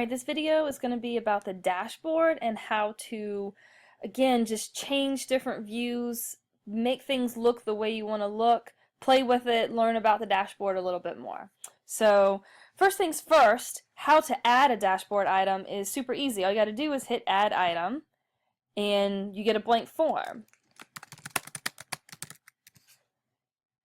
Alright, this video is going to be about the dashboard and how to, again, just change different views, make things look the way you want to look, play with it, learn about the dashboard a little bit more. So, first things first, how to add a dashboard item is super easy. All you got to do is hit Add Item, and you get a blank form.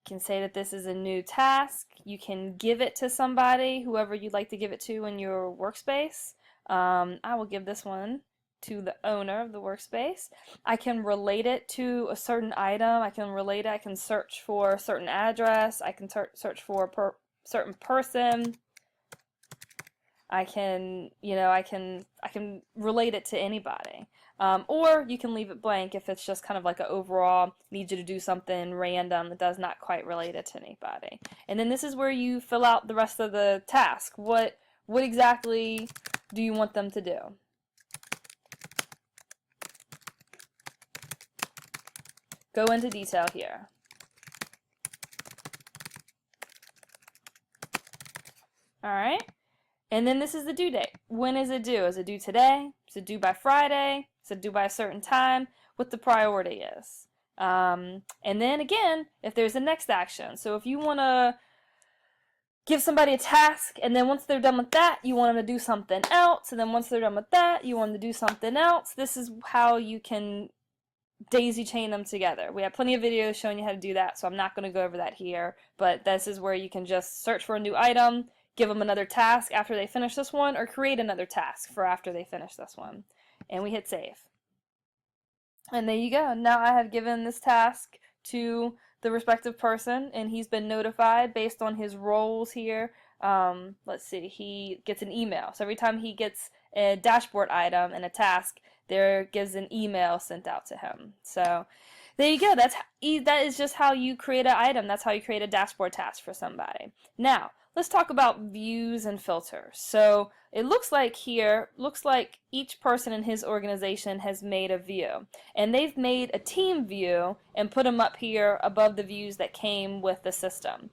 You can say that this is a new task. You can give it to somebody, whoever you'd like to give it to in your workspace. I will give this one to the owner of the workspace. I can relate it to a certain item. I can search for a certain address. I can search for a certain person. I can relate it to anybody. Or you can leave it blank if it's just kind of like an overall, need you to do something random that does not quite relate it to anybody. And then this is where you fill out the rest of the task. What exactly do you want them to do? Go into detail here. Alright. And then this is the due date. When is it due? Is it due today? Is it due by Friday? Is it due by a certain time? What the priority is. And then again, if there's a next action. So if you want to give somebody a task, and then once they're done with that, you want them to do something else, and then once they're done with that, you want them to do something else. This is how you can daisy chain them together. We have plenty of videos showing you how to do that, so I'm not going to go over that here, but this is where you can just search for a new item, give them another task after they finish this one, or create another task for after they finish this one. And we hit save. And there you go. Now I have given this task to the respective person, and he's been notified based on his roles here. Let's see, he gets an email. So every time he gets a dashboard item and a task, there gives an email sent out to him. So there you go. That is just how you create an item. That's how you create a dashboard task for somebody. Now, let's talk about views and filters. So it looks like each person in his organization has made a view. And they've made a team view and put them up here above the views that came with the system.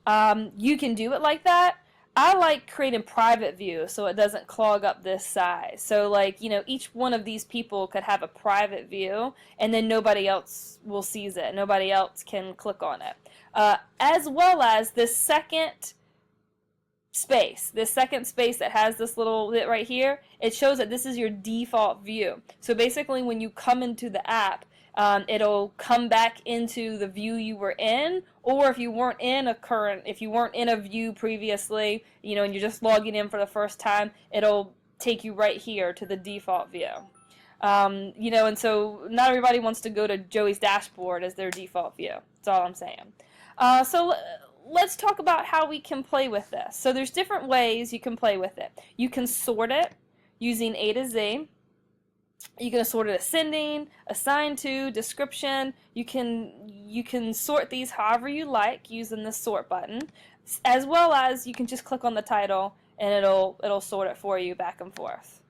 You can do it like that. I like creating private views so it doesn't clog up this size. So like, each one of these people could have a private view and then nobody else will see it. Nobody else can click on it. As well as this second space that has this little bit right here, it shows that this is your default view. So basically when you come into the app, it'll come back into the view you were in, or if you weren't in a view previously, and you're just logging in for the first time, it'll take you right here to the default view. And so not everybody wants to go to Joey's dashboard as their default view. That's all I'm saying. So let's talk about how we can play with this. So there's different ways you can play with it. You can sort it using A to Z. You can sort it ascending, assigned to, description. You can sort these however you like using the sort button, as well as you can just click on the title and it'll sort it for you back and forth.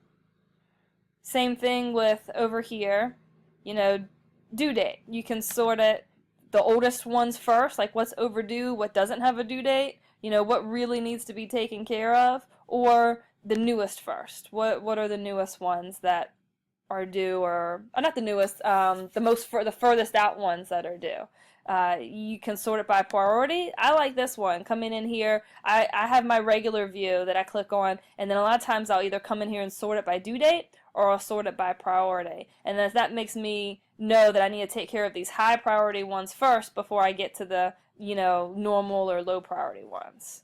Same thing with over here, due date. You can sort it the oldest ones first, like what's overdue, what doesn't have a due date, what really needs to be taken care of, or the newest first. What are the newest ones that are due, or not the newest, the furthest out ones that are due. You can sort it by priority. I like this one. Coming in here, I have my regular view that I click on, and then a lot of times I'll either come in here and sort it by due date, or I'll sort it by priority. And then that makes me know that I need to take care of these high priority ones first before I get to the, normal or low priority ones.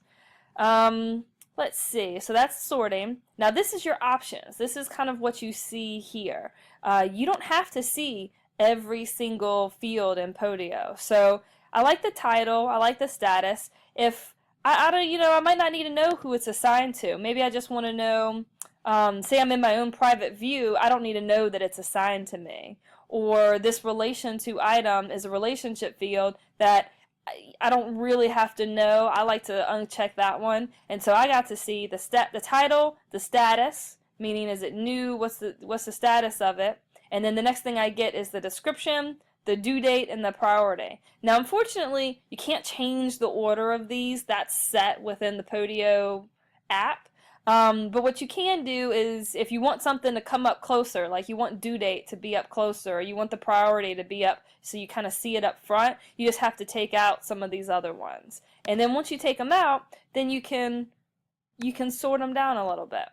Let's see, so that's sorting. Now this is your options. This is kind of what you see here. You don't have to see every single field in Podio. So I like the title, I like the status. If I might not need to know who it's assigned to. Maybe I just want to know, say I'm in my own private view, I don't need to know that it's assigned to me. Or this relation to item is a relationship field that I don't really have to know. I like to uncheck that one, and so I got to see the title, the status, meaning is it new, what's the status of it, and then the next thing I get is the description, the due date, and the priority. Now unfortunately you can't change the order of these. That's set within the Podio app, But what you can do is if you want something to come up closer, like you want due date to be up closer, or you want the priority to be up so you kind of see it up front, you just have to take out some of these other ones. And then once you take them out, then you can sort them down a little bit.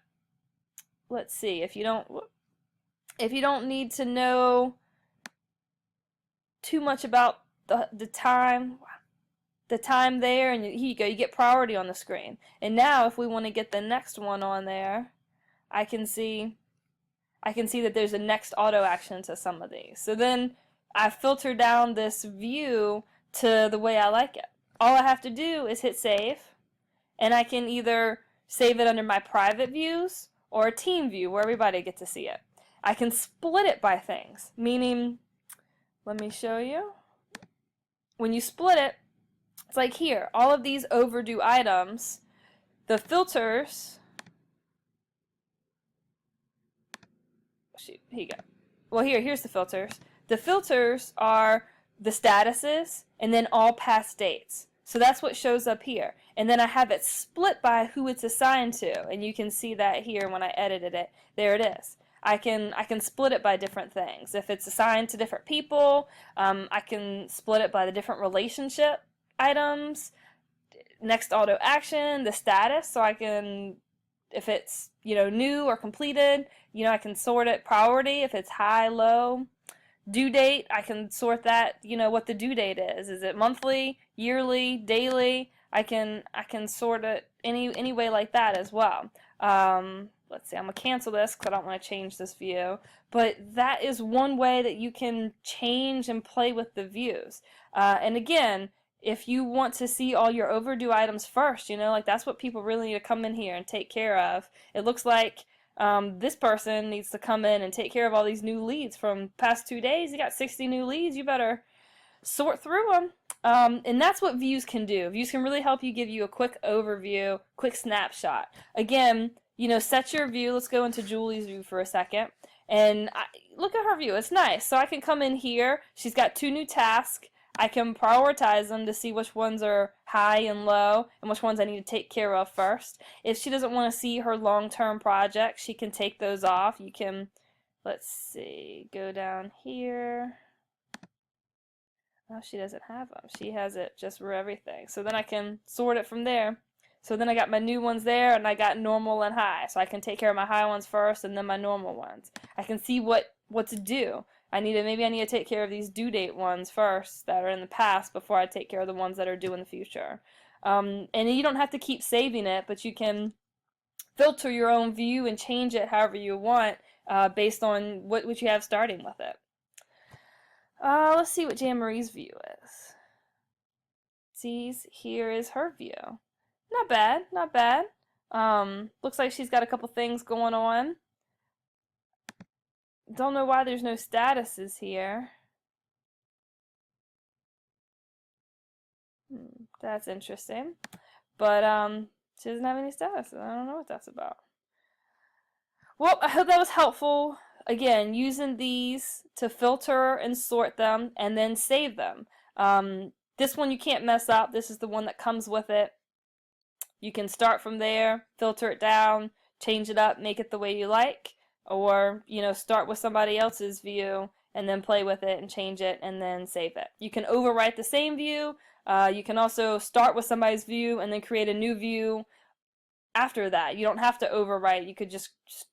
Let's see, if you don't need to know too much about the time there, and here you go, you get priority on the screen. And now if we want to get the next one on there, I can see that there's a next auto action to some of these. So then I filter down this view to the way I like it. All I have to do is hit save, and I can either save it under my private views or a team view where everybody gets to see it. I can split it by things, meaning, let me show you. When you split it, it's like here, all of these overdue items, the filters, shoot, here you go. Well, here's the filters. The filters are the statuses and then all past dates. So that's what shows up here. And then I have it split by who it's assigned to, and you can see that here when I edited it. There it is. I can split it by different things. If it's assigned to different people, I can split it by the different relationship items, next auto action, the status, so I can, if it's, new or completed, I can sort it priority if it's high, low. Due date, I can sort that, what the due date is. Is it monthly, yearly, daily? I can sort it any way like that as well. Let's see, I'm going to cancel this because I don't want to change this view. But that is one way that you can change and play with the views. And again, if you want to see all your overdue items first, like that's what people really need to come in here and take care of. It looks like this person needs to come in and take care of all these new leads from past 2 days. You got 60 new leads. You better sort through them. And that's what views can do. Views can really help you, give you a quick overview, quick snapshot. Again, set your view. Let's go into Julie's view for a second. And look at her view. It's nice. So I can come in here. She's got 2 new tasks. I can prioritize them to see which ones are high and low and which ones I need to take care of first. If she doesn't want to see her long-term projects, she can take those off. You can, let's see, go down here. Oh, she doesn't have them. She has it just for everything. So then I can sort it from there. So then I got my new ones there, and I got normal and high. So I can take care of my high ones first and then my normal ones. I can see what to do. Maybe I need to take care of these due date ones first that are in the past before I take care of the ones that are due in the future. And you don't have to keep saving it, but you can filter your own view and change it however you want based on what you have starting with it. Let's see what Jan Marie's view is. See, here is her view. Not bad, not bad. Looks like she's got a couple things going on. Don't know why there's no statuses here. That's interesting. But she doesn't have any statuses. I don't know what that's about. Well, I hope that was helpful. Again, using these to filter and sort them and then save them. This one you can't mess up. This is the one that comes with it. You can start from there, filter it down, change it up, make it the way you like. Or, start with somebody else's view and then play with it and change it and then save it. You can overwrite the same view. You can also start with somebody's view and then create a new view after that. You don't have to overwrite. You could just,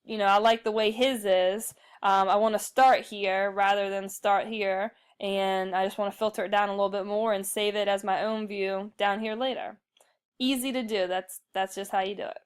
I like the way his is. I want to start here rather than start here. And I just want to filter it down a little bit more and save it as my own view down here later. Easy to do. That's just how you do it.